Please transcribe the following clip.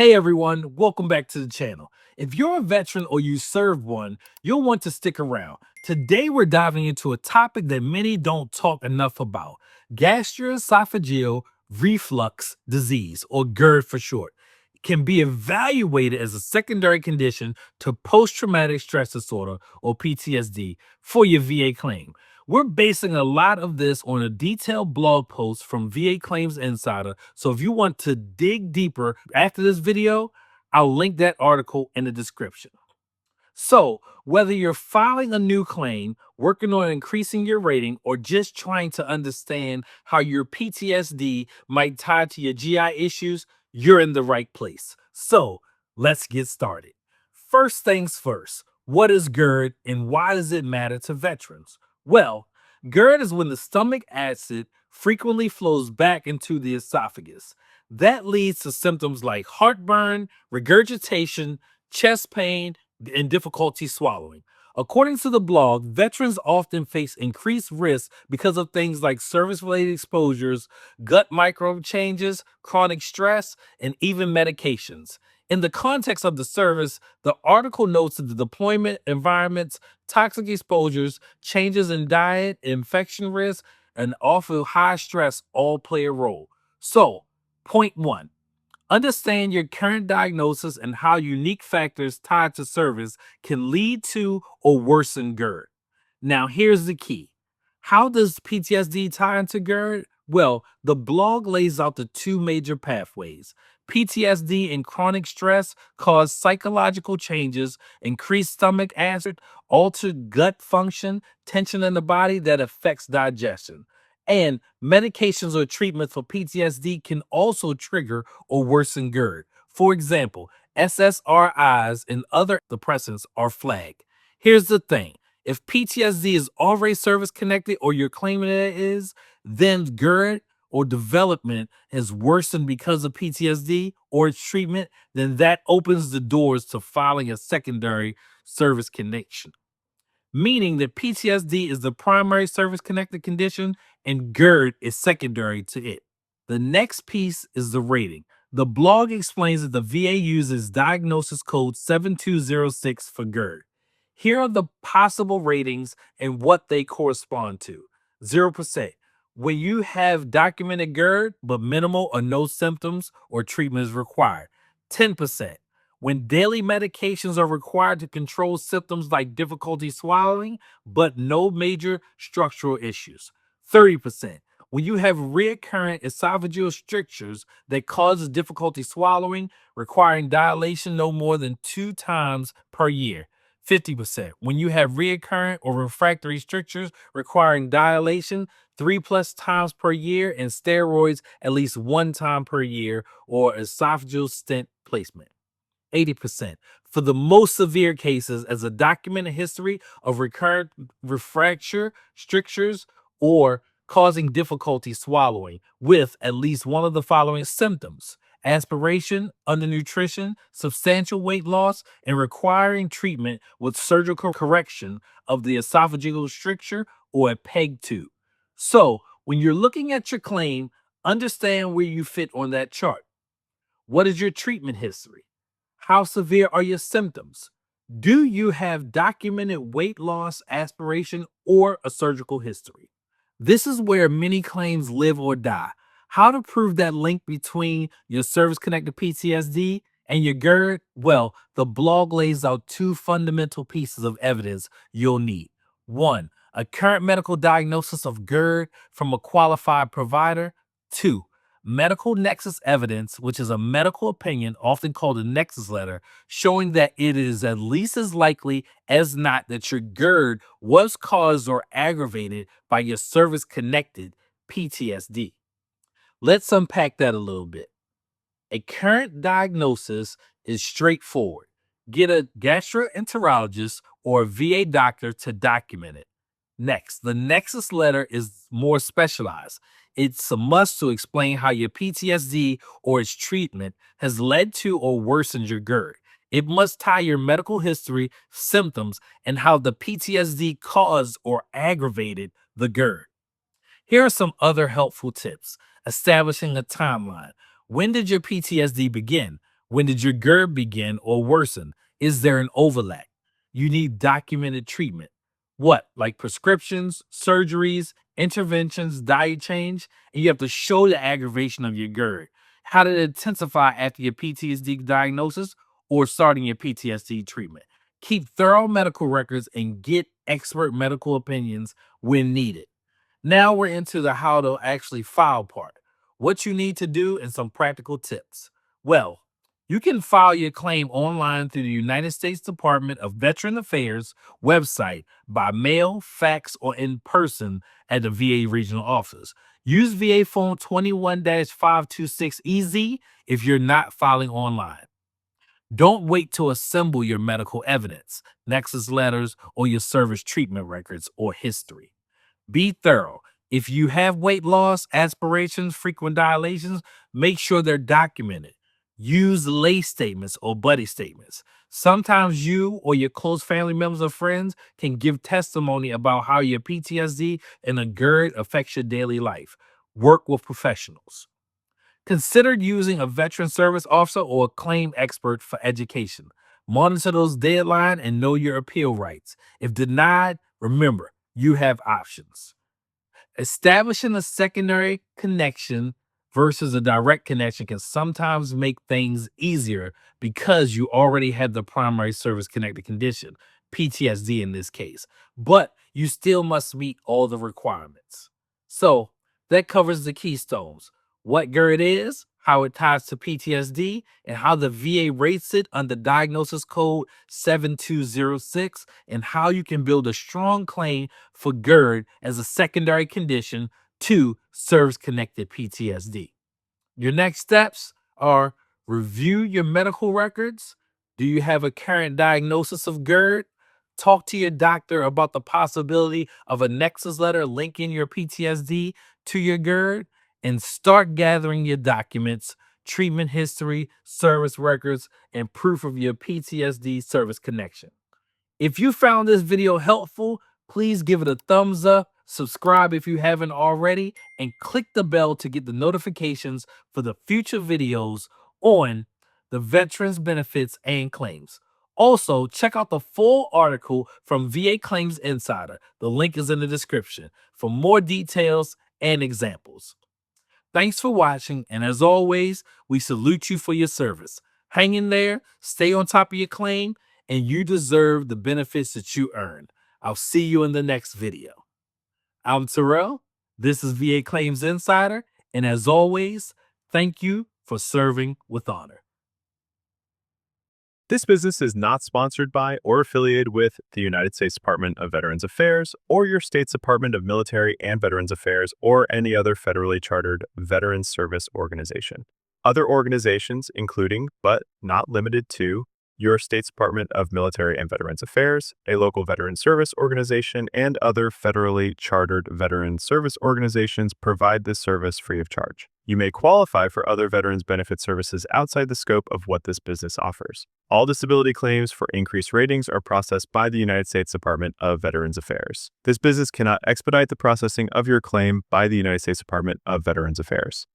Hey everyone, welcome back to the channel. If you're a veteran or you served one, you'll want to stick around. Today we're diving into a topic that many don't talk enough about: gastroesophageal reflux disease, or GERD for short. It can be evaluated as a secondary condition to post-traumatic stress disorder, or PTSD, for your VA claim. We're basing a lot of this on a detailed blog post from VA Claims Insider. So if you want to dig deeper after this video, I'll link that article in the description. So, whether you're filing a new claim, working on increasing your rating, or just trying to understand how your PTSD might tie to your GI issues, you're in the right place. So, let's get started. First things first, what is GERD and why does it matter to veterans? Well, GERD is when the stomach acid frequently flows back into the esophagus. That leads to symptoms like heartburn, regurgitation, chest pain, and difficulty swallowing. According to the blog, veterans often face increased risk because of things like service-related exposures, gut microbe changes, chronic stress, and even medications. In the context of the service, the article notes that the deployment environments, toxic exposures, changes in diet, infection risk, and often high stress all play a role. So, point one: understand your current diagnosis and how unique factors tied to service can lead to or worsen GERD. Now, here's the key. How does PTSD tie into GERD? Well, the blog lays out the two major pathways. PTSD and chronic stress cause psychological changes, increased stomach acid, altered gut function, tension in the body that affects digestion. And medications or treatments for PTSD can also trigger or worsen GERD. For example, SSRIs and other depressants are flagged. Here's the thing: if PTSD is already service connected or you're claiming it is, then GERD or development has worsened because of PTSD or its treatment, then that opens the doors to filing a secondary service connection, meaning that PTSD is the primary service connected condition and GERD is secondary to it. The next piece is the rating. The blog explains that the VA uses diagnosis code 7206 for GERD. Here are the possible ratings and what they correspond to. 0%. When you have documented GERD, but minimal or no symptoms or treatment is required. 10%. When daily medications are required to control symptoms like difficulty swallowing, but no major structural issues. 30%. When you have recurrent esophageal strictures that causes difficulty swallowing, requiring dilation no more than 2 times per year. 50%. When you have recurrent or refractory strictures requiring dilation 3+ times per year and steroids at least 1 time per year, or esophageal stent placement. 80%. For the most severe cases, as a documented history of recurrent refracture, strictures, or causing difficulty swallowing with at least one of the following symptoms: aspiration, undernutrition, substantial weight loss, and requiring treatment with surgical correction of the esophageal stricture or a PEG tube. So, when you're looking at your claim, understand where you fit on that chart. What is your treatment history? How severe are your symptoms? Do you have documented weight loss, aspiration, or a surgical history? This is where many claims live or die. How to prove that link between your service-connected PTSD and your GERD? Well, the blog lays out two fundamental pieces of evidence you'll need. One, a current medical diagnosis of GERD from a qualified provider. Two, medical nexus evidence, which is a medical opinion, often called a nexus letter, showing that it is at least as likely as not that your GERD was caused or aggravated by your service connected PTSD. Let's unpack that a little bit. A current diagnosis is straightforward. Get a gastroenterologist or a VA doctor to document it. Next, the nexus letter is more specialized. It's a must to explain how your PTSD or its treatment has led to or worsened your GERD. It must tie your medical history, symptoms, and how the PTSD caused or aggravated the GERD. Here are some other helpful tips. Establishing a timeline. When did your PTSD begin? When did your GERD begin or worsen? Is there an overlap? You need documented treatment. What, like prescriptions, surgeries, interventions, diet change? And you have to show the aggravation of your GERD. How did it intensify after your PTSD diagnosis or starting your PTSD treatment? Keep thorough medical records and get expert medical opinions when needed. Now we're into the how to actually file part. What you need to do and some practical tips. Well, you can file your claim online through the United States Department of Veteran Affairs website by mail, fax, or in person at the VA regional office. Use VA phone 21-526EZ if you're not filing online. Don't wait to assemble your medical evidence, nexus letters, or your service treatment records or history. Be thorough. If you have weight loss, aspirations, frequent dilations, make sure they're documented. Use lay statements or buddy statements. Sometimes you or your close family members or friends can give testimony about how your PTSD and a GERD affects your daily life. Work with professionals. Consider using a veteran service officer or a claim expert for education. Monitor those deadlines and know your appeal rights. If denied, remember, you have options. Establishing a secondary connection versus a direct connection can sometimes make things easier because you already have the primary service connected condition, PTSD in this case, but you still must meet all the requirements. So that covers the keystones: what GERD is, how it ties to PTSD, and how the VA rates it under diagnosis code 7206, and how you can build a strong claim for GERD as a secondary condition to service-connected PTSD. Your next steps are: review your medical records. Do you have a current diagnosis of GERD? Talk to your doctor about the possibility of a nexus letter linking your PTSD to your GERD, and start gathering your documents, treatment history, service records, and proof of your PTSD service connection. If you found this video helpful, please give it a thumbs up, subscribe if you haven't already, and click the bell to get the notifications for the future videos on the veterans benefits and claims. Also, check out the full article from VA Claims Insider. The link is in the description for more details and examples. Thanks for watching, and as always, we salute you for your service. Hang in there, stay on top of your claim, and you deserve the benefits that you earn. I'll see you in the next video. I'm Terrell. This is VA Claims Insider, and as always, thank you for serving with honor. This business is not sponsored by or affiliated with the United States Department of Veterans Affairs or your state's Department of Military and Veterans Affairs or any other federally chartered veterans service organization. Other organizations, including but not limited to your state's Department of Military and Veterans Affairs, a local veteran service organization, and other federally chartered veteran service organizations, provide this service free of charge. You may qualify for other veterans benefit services outside the scope of what this business offers. All disability claims for increased ratings are processed by the United States Department of Veterans Affairs. This business cannot expedite the processing of your claim by the United States Department of Veterans Affairs.